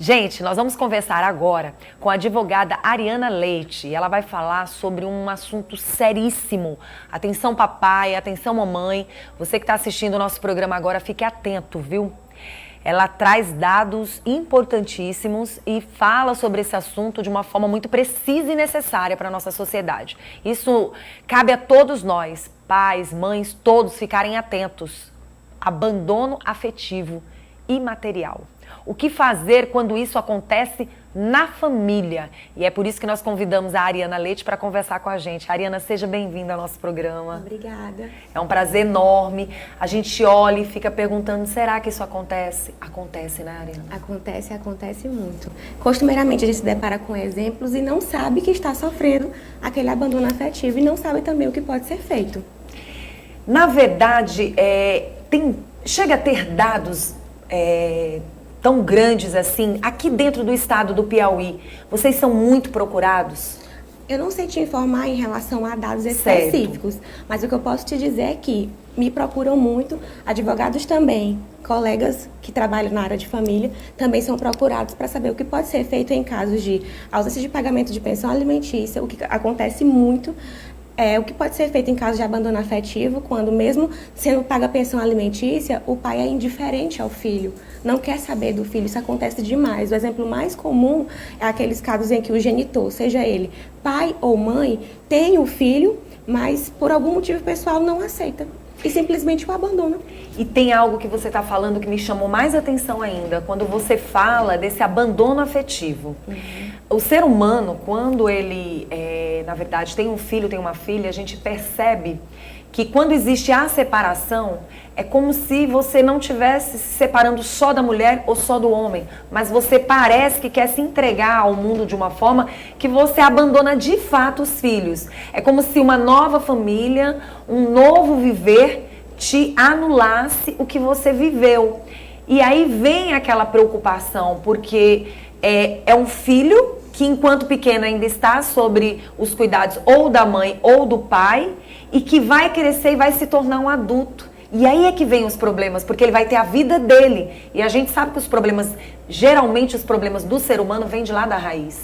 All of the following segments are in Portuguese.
Gente, nós vamos conversar agora com a advogada Ariana Leite e ela vai falar sobre um assunto seríssimo. Atenção papai, atenção mamãe, você que está assistindo o nosso programa agora, fique atento, viu? Ela traz dados importantíssimos e fala sobre esse assunto de uma forma muito precisa e necessária para a nossa sociedade. Isso cabe a todos nós, pais, mães, todos ficarem atentos. Abandono afetivo e material. O que fazer quando isso acontece na família? E é por isso que nós convidamos a Ariana Leite para conversar com a gente. Ariana, seja bem-vinda ao nosso programa. Obrigada. É um prazer enorme. A gente olha e fica perguntando, será que isso acontece? Acontece, né, Ariana? Acontece muito. Costumeiramente a gente se depara com exemplos e não sabe que está sofrendo aquele abandono afetivo e não sabe também o que pode ser feito. Na verdade, chega a ter dados tão grandes assim, aqui dentro do estado do Piauí, vocês são muito procurados? Eu não sei te informar em relação a dados específicos, mas o que eu posso te dizer é que me procuram muito, advogados também, colegas que trabalham na área de família, também são procurados para saber o que pode ser feito em casos de ausência de pagamento de pensão alimentícia, o que acontece muito. O que pode ser feito em caso de abandono afetivo, quando mesmo sendo paga a pensão alimentícia, o pai é indiferente ao filho, não quer saber do filho, isso acontece demais. O exemplo mais comum é aqueles casos em que o genitor, seja ele pai ou mãe, tem o filho, mas por algum motivo pessoal não aceita e simplesmente o abandona. E tem algo que você está falando que me chamou mais atenção ainda, quando você fala desse abandono afetivo. O ser humano, quando ele, na verdade, tem um filho, tem uma filha, a gente percebe que quando existe a separação, é como se você não estivesse se separando só da mulher ou só do homem, mas você parece que quer se entregar ao mundo de uma forma que você abandona de fato os filhos. É como se uma nova família, um novo viver te anulasse o que você viveu. E aí vem aquela preocupação, porque é um filho que enquanto pequeno ainda está sobre os cuidados ou da mãe ou do pai e que vai crescer e vai se tornar um adulto. E aí é que vem os problemas, porque ele vai ter a vida dele. E a gente sabe que os problemas, geralmente os problemas do ser humano vêm de lá da raiz,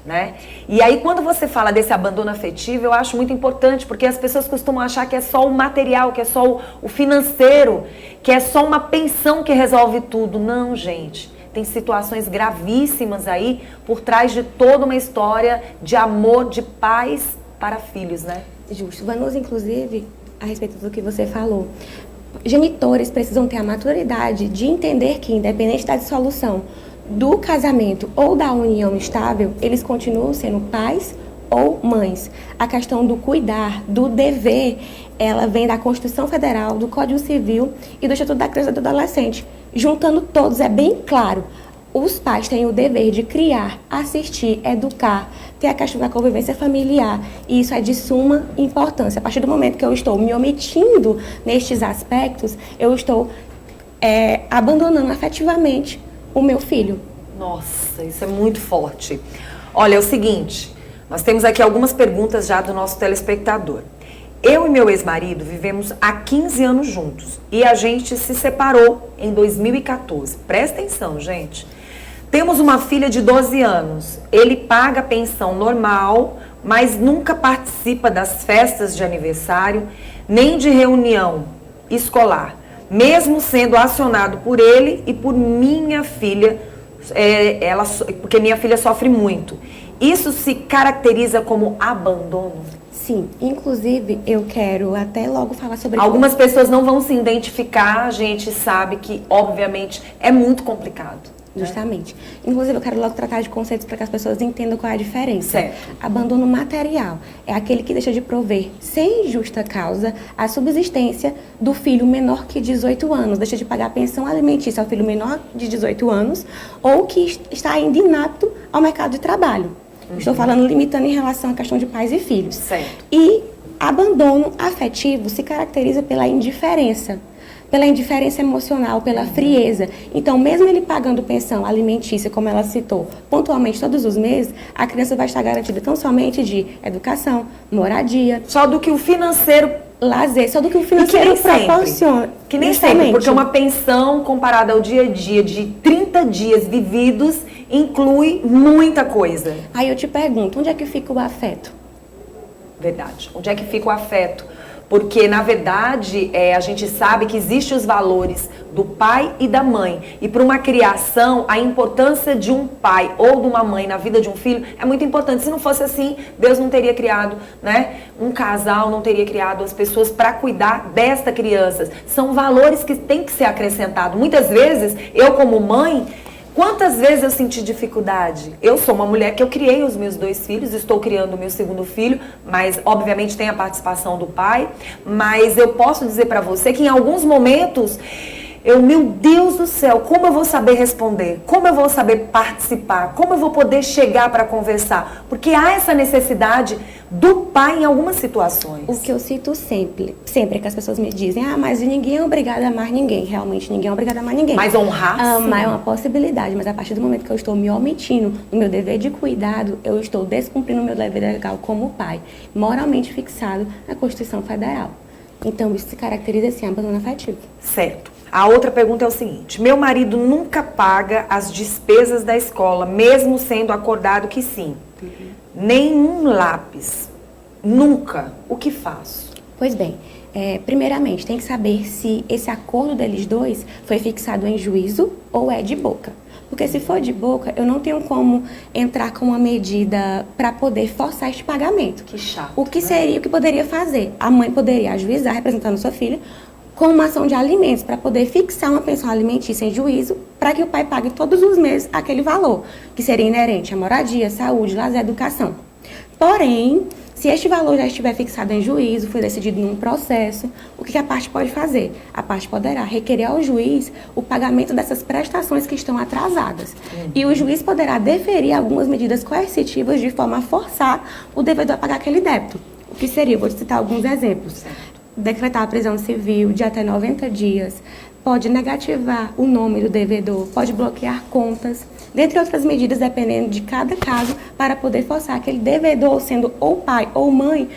né? E aí quando você fala desse abandono afetivo, eu acho muito importante, porque as pessoas costumam achar que é só o material, que é só o financeiro, que é só uma pensão que resolve tudo. Não, gente. Tem situações gravíssimas aí por trás de toda uma história de amor de pais para filhos, né? Justo. Vanusa, inclusive, a respeito do que você falou, genitores precisam ter a maturidade de entender que, independente da dissolução do casamento ou da união estável, eles continuam sendo pais ou mães. A questão do cuidar, do dever, ela vem da Constituição Federal, do Código Civil e do Estatuto da Criança e do Adolescente. Juntando todos, é bem claro. Os pais têm o dever de criar, assistir, educar, ter a questão da convivência familiar. E isso é de suma importância. A partir do momento que eu estou me omitindo nestes aspectos, eu estou abandonando afetivamente o meu filho. Nossa, isso é muito forte. Olha, é o seguinte, nós temos aqui algumas perguntas já do nosso telespectador. Eu e meu ex-marido vivemos há 15 anos juntos e a gente se separou em 2014. Presta atenção, gente. Temos uma filha de 12 anos. Ele paga a pensão normal, mas nunca participa das festas de aniversário, nem de reunião escolar, mesmo sendo acionado por ele e por minha filha, porque minha filha sofre muito. Isso se caracteriza como abandono? Sim, inclusive eu quero até logo falar sobre... Algumas pessoas não vão se identificar, a gente sabe que, obviamente, é muito complicado. Justamente. Inclusive, eu quero logo tratar de conceitos para que as pessoas entendam qual é a diferença. Certo. Abandono material é aquele que deixa de prover, sem justa causa, a subsistência do filho menor que 18 anos. Deixa de pagar a pensão alimentícia ao filho menor de 18 anos ou que está ainda inapto ao mercado de trabalho. Estou falando limitando em relação à questão de pais e filhos. Certo. E abandono afetivo se caracteriza pela indiferença emocional, pela frieza. Então, mesmo ele pagando pensão alimentícia, como ela citou, pontualmente todos os meses, a criança vai estar garantida tão somente de educação, moradia. Só do que o financeiro lazer, só do que o financeiro proporciona. Que nem sempre, porque uma pensão comparada ao dia a dia de 30 dias vividos inclui muita coisa. Aí eu te pergunto, onde é que fica o afeto? Verdade. Onde é que fica o afeto? Porque, na verdade, a gente sabe que existem os valores do pai e da mãe. E para uma criação, a importância de um pai ou de uma mãe na vida de um filho é muito importante. Se não fosse assim, Deus não teria criado, né? Um casal não teria criado as pessoas para cuidar desta criança. São valores que têm que ser acrescentados. Muitas vezes, eu como mãe... Quantas vezes eu senti dificuldade? Eu sou uma mulher que eu criei os meus 2 filhos, estou criando o meu 2º filho, mas obviamente tem a participação do pai. Mas eu posso dizer para você que em alguns momentos, meu Deus do céu, como eu vou saber responder? Como eu vou saber participar? Como eu vou poder chegar para conversar? Porque há essa necessidade do pai em algumas situações. O que eu cito sempre que as pessoas me dizem, mas ninguém é obrigado a amar ninguém. Realmente, ninguém é obrigado a amar ninguém. Mas honrar, amar sim. é uma possibilidade, mas a partir do momento que eu estou me omitindo no meu dever de cuidado, eu estou descumprindo o meu dever legal como pai, moralmente fixado na Constituição Federal. Então, isso se caracteriza assim, abandono afetivo. Certo. A outra pergunta é o seguinte: meu marido nunca paga as despesas da escola, mesmo sendo acordado que sim. Nenhum lápis. Nunca. O que faço? Pois bem, primeiramente, tem que saber se esse acordo deles dois foi fixado em juízo ou é de boca. Porque se for de boca, eu não tenho como entrar com uma medida para poder forçar este pagamento. Que chato. O que seria, o que poderia fazer? A mãe poderia ajuizar, representando sua filha, com uma ação de alimentos, para poder fixar uma pensão alimentícia em juízo, para que o pai pague todos os meses aquele valor, que seria inerente à moradia, saúde, lazer, educação. Porém, se este valor já estiver fixado em juízo, foi decidido num processo, o que a parte pode fazer? A parte poderá requerer ao juiz o pagamento dessas prestações que estão atrasadas. E o juiz poderá deferir algumas medidas coercitivas de forma a forçar o devedor a pagar aquele débito. O que seria? Vou te citar alguns exemplos. Decretar a prisão civil de até 90 dias, pode negativar o nome do devedor, pode bloquear contas, dentre outras medidas, dependendo de cada caso, para poder forçar aquele devedor, sendo ou pai ou mãe,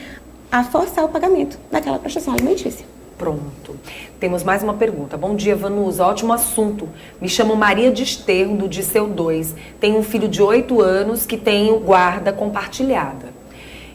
a forçar o pagamento daquela prestação alimentícia. Pronto. Temos mais uma pergunta. Bom dia, Vanusa. Ótimo assunto. Me chamo Maria de Esterro, do Disseu 2. Tenho um filho de 8 anos que tenho guarda compartilhada.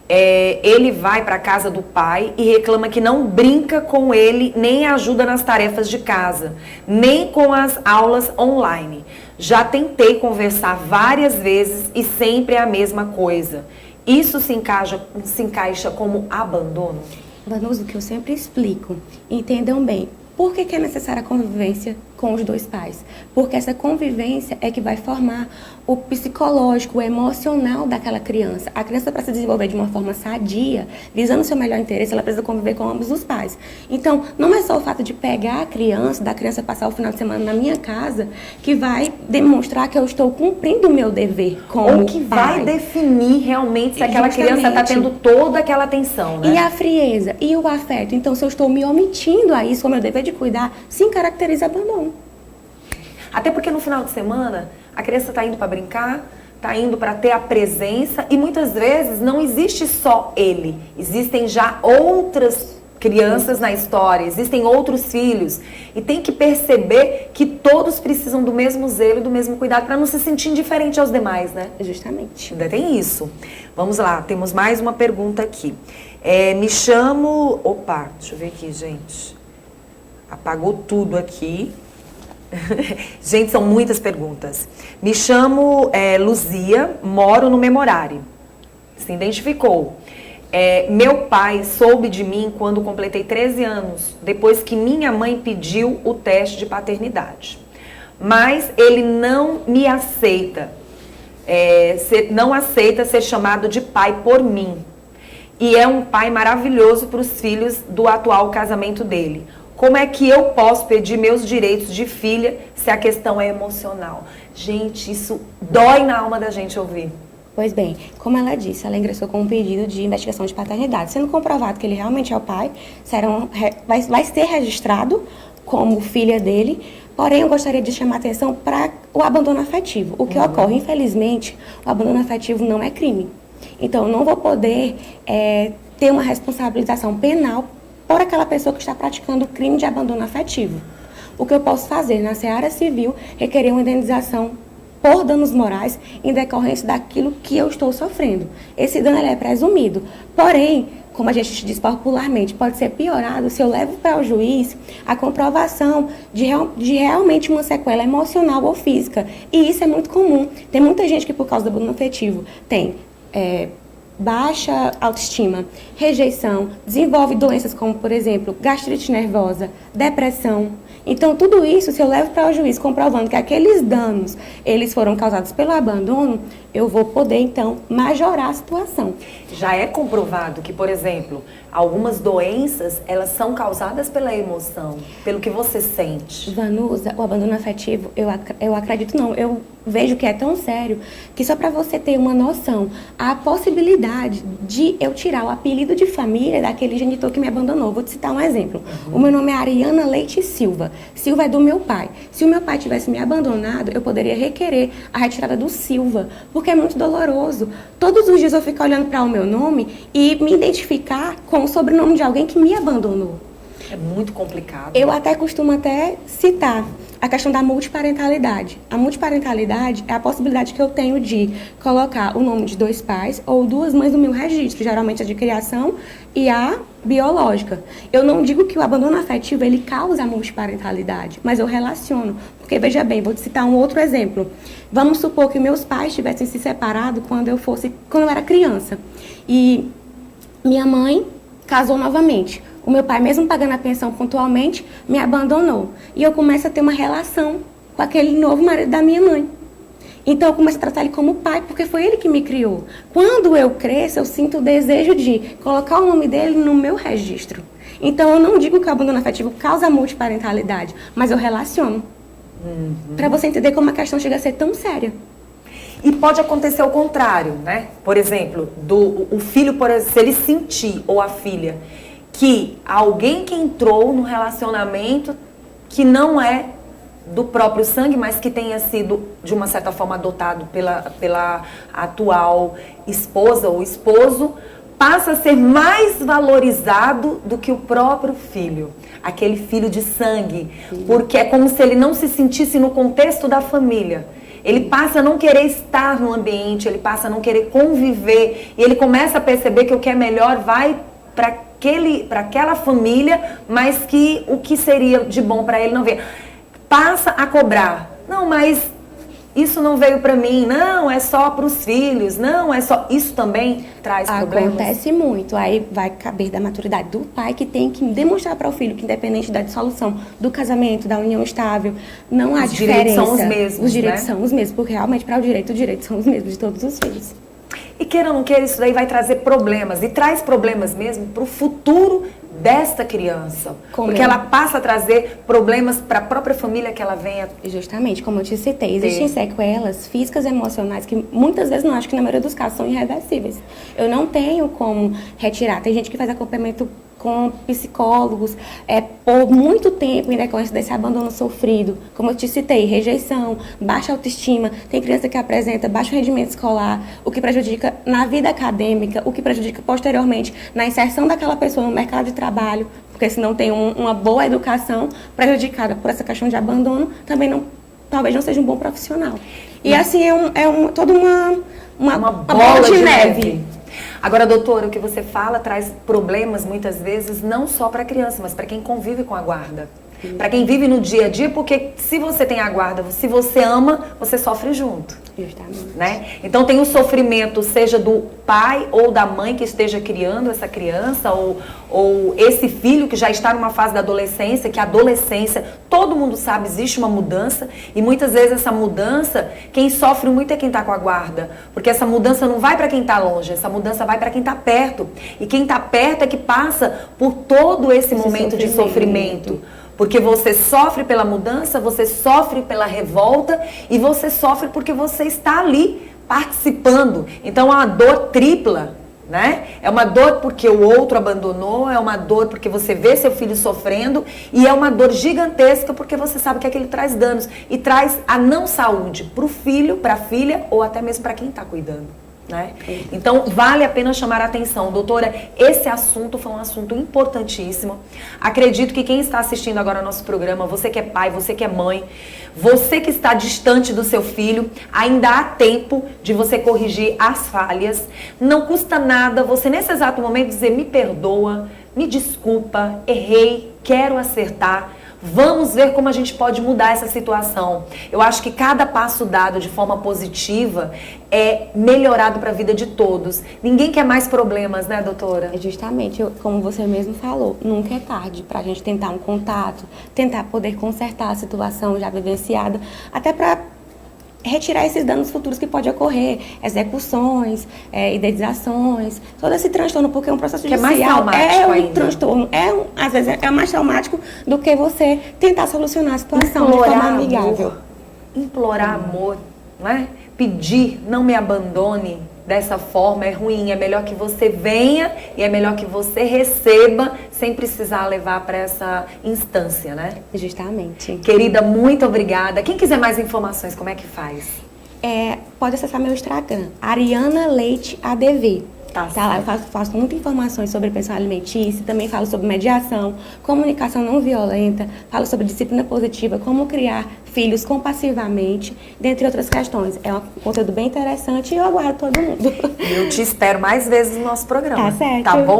Ele vai para a casa do pai e reclama que não brinca com ele, nem ajuda nas tarefas de casa, nem com as aulas online. Já tentei conversar várias vezes e sempre é a mesma coisa. Isso se encaixa como abandono? Vanusa, o que eu sempre explico, entendam bem, por que é necessária a convivência com os 2 pais? Porque essa convivência é que vai formar o psicológico, o emocional daquela criança. A criança, para se desenvolver de uma forma sadia, visando o seu melhor interesse, ela precisa conviver com ambos os pais. Então, não é só o fato de pegar a criança, da criança passar o final de semana na minha casa, que vai demonstrar que eu estou cumprindo o meu dever como ou que pai. Vai definir realmente se aquela criança está tendo toda aquela atenção, né? E a frieza, e o afeto. Então, se eu estou me omitindo a isso, como meu dever de cuidar, sim, caracteriza abandono. Até porque no final de semana, a criança está indo para brincar, está indo para ter a presença e muitas vezes não existe só ele. Existem já outras crianças na história, existem outros filhos. E tem que perceber que todos precisam do mesmo zelo e do mesmo cuidado para não se sentir indiferente aos demais, né? Justamente. Ainda tem isso. Vamos lá, temos mais uma pergunta aqui. Me chamo... Opa, deixa eu ver aqui, gente. Apagou tudo aqui. Gente, são muitas perguntas. Me chamo Luzia, moro no Memorário. Se identificou. Meu pai soube de mim quando completei 13 anos, depois que minha mãe pediu o teste de paternidade. Mas ele não me aceita, não aceita ser chamado de pai por mim. E é um pai maravilhoso para os filhos do atual casamento dele. Como é que eu posso pedir meus direitos de filha se a questão é emocional? Gente, isso dói na alma da gente ouvir. Pois bem, como ela disse, ela ingressou com um pedido de investigação de paternidade. Sendo comprovado que ele realmente é o pai, vai ser registrado como filha dele. Porém, eu gostaria de chamar a atenção para o abandono afetivo. O que ocorre, infelizmente, o abandono afetivo não é crime. Então, eu não vou poder ter uma responsabilização penal por aquela pessoa que está praticando o crime de abandono afetivo. O que eu posso fazer na seara civil, requerer uma indenização por danos morais em decorrência daquilo que eu estou sofrendo. Esse dano ele é presumido. Porém, como a gente diz popularmente, pode ser piorado se eu levo para o juiz a comprovação de realmente uma sequela emocional ou física. E isso é muito comum. Tem muita gente que, por causa do abandono afetivo, tem baixa autoestima, rejeição, desenvolve doenças como, por exemplo, gastrite nervosa, depressão. Então, tudo isso, se eu levo para o juiz comprovando que aqueles danos, eles foram causados pelo abandono, eu vou poder, então, majorar a situação. Já é comprovado que, por exemplo, algumas doenças, elas são causadas pela emoção, pelo que você sente. Vanusa, o abandono afetivo, eu acredito não, eu vejo que é tão sério que só para você ter uma noção, a possibilidade de eu tirar o apelido de família daquele genitor que me abandonou. Vou te citar um exemplo. O meu nome é Ariana Leite Silva. Silva é do meu pai. Se o meu pai tivesse me abandonado, eu poderia requerer a retirada do Silva, porque é muito doloroso. Todos os dias eu fico olhando para o meu nome e me identificar com o sobrenome de alguém que me abandonou. É muito complicado. Eu costumo citar a questão da multiparentalidade. A multiparentalidade é a possibilidade que eu tenho de colocar o nome de 2 pais ou 2 mães no meu registro, geralmente a de criação e a biológica. Eu não digo que o abandono afetivo ele causa a multiparentalidade, mas eu relaciono. Porque, veja bem, vou te citar um outro exemplo. Vamos supor que meus pais tivessem se separado quando eu era criança. E minha mãe casou novamente. O meu pai, mesmo pagando a pensão pontualmente, me abandonou. E eu começo a ter uma relação com aquele novo marido da minha mãe. Então, eu começo a tratar ele como pai, porque foi ele que me criou. Quando eu cresço, eu sinto o desejo de colocar o nome dele no meu registro. Então, eu não digo que o abandono afetivo causa multiparentalidade, mas eu relaciono. Para você entender como a questão chega a ser tão séria. E pode acontecer o contrário, né? Por exemplo, o filho, se ele sentir, ou a filha, que alguém que entrou no relacionamento que não é do próprio sangue, mas que tenha sido, de uma certa forma, adotado pela atual esposa ou esposo, passa a ser mais valorizado do que o próprio filho, aquele filho de sangue, porque é como se ele não se sentisse no contexto da família. Ele passa a não querer estar no ambiente, ele passa a não querer conviver, e ele começa a perceber que o que é melhor vai para aquela família, mas que o que seria de bom para ele não vê. Passa a cobrar. Não, mas isso não veio para mim. Não, é só para os filhos. Não, é só... Isso também traz problemas. Acontece muito. Aí vai caber da maturidade do pai, que tem que demonstrar para o filho que, independente da dissolução do casamento, da união estável, não há diferença. Os direitos são os mesmos, os direitos são os mesmos, porque realmente para o direito, os direitos são os mesmos de todos os filhos. E queira ou não queira, isso daí vai trazer problemas. E traz problemas mesmo para o futuro desta criança. Porque ela passa a trazer problemas para a própria família que ela venha. Justamente, como eu te citei, existem sequelas físicas e emocionais que muitas vezes, não acho que na maioria dos casos, são irreversíveis. Eu não tenho como retirar. Tem gente que faz acompanhamento com psicólogos por muito tempo em decorrência desse abandono sofrido. Como eu te citei, rejeição, baixa autoestima, tem criança que apresenta baixo rendimento escolar, o que prejudica na vida acadêmica, o que prejudica posteriormente na inserção daquela pessoa no mercado de trabalho, porque se não tem uma boa educação prejudicada por essa questão de abandono, também talvez não seja um bom profissional. E assim toda uma bola de neve. Agora, doutora, o que você fala traz problemas, muitas vezes, não só para a criança, mas para quem convive com a guarda. Para quem vive no dia a dia, porque se você tem a guarda, se você ama, você sofre junto. Justamente. Né? Então tem o sofrimento, seja do pai ou da mãe que esteja criando essa criança, ou esse filho que já está numa fase da adolescência, que a adolescência, todo mundo sabe, existe uma mudança, e muitas vezes essa mudança, quem sofre muito é quem está com a guarda, porque essa mudança não vai para quem está longe, essa mudança vai para quem está perto, e quem está perto é que passa por todo esse momento de sofrimento. Porque você sofre pela mudança, você sofre pela revolta e você sofre porque você está ali participando. Então é uma dor tripla, né? É uma dor porque o outro abandonou, é uma dor porque você vê seu filho sofrendo e é uma dor gigantesca porque você sabe que aquele traz danos e traz a não saúde para o filho, para a filha ou até mesmo para quem está cuidando. né? Então, vale a pena chamar a atenção. Doutora, esse assunto foi um assunto importantíssimo. Acredito que quem está assistindo agora ao nosso programa, você que é pai, você que é mãe, você que está distante do seu filho, ainda há tempo de você corrigir as falhas. Não custa nada você, nesse exato momento, dizer: me perdoa, me desculpa, errei, quero acertar. Vamos ver como a gente pode mudar essa situação. Eu acho que cada passo dado de forma positiva é melhorado para a vida de todos. Ninguém quer mais problemas, né, doutora? É justamente, como você mesmo falou, nunca é tarde para a gente tentar um contato, tentar poder consertar a situação já vivenciada, até para retirar esses danos futuros que pode ocorrer, execuções, indenizações, todo esse transtorno, porque um processo judicial é mais traumático ainda. Transtorno, às vezes é mais traumático do que você tentar solucionar a situação de forma amigável. Implorar amor, não é? Pedir, não me abandone dessa forma é ruim. É melhor que você venha e é melhor que você receba sem precisar levar para essa instância, né? Justamente. Querida, muito obrigada. Quem quiser mais informações, como é que faz? Pode acessar meu Instagram, Ariana Leite ADV. Tá Lá eu faço muitas informações sobre pensão alimentícia, também falo sobre mediação, comunicação não violenta, falo sobre disciplina positiva, como criar filhos compassivamente, dentre outras questões. É um conteúdo bem interessante e eu aguardo todo mundo. Eu te espero mais vezes no nosso programa. Tá certo. Tá bom?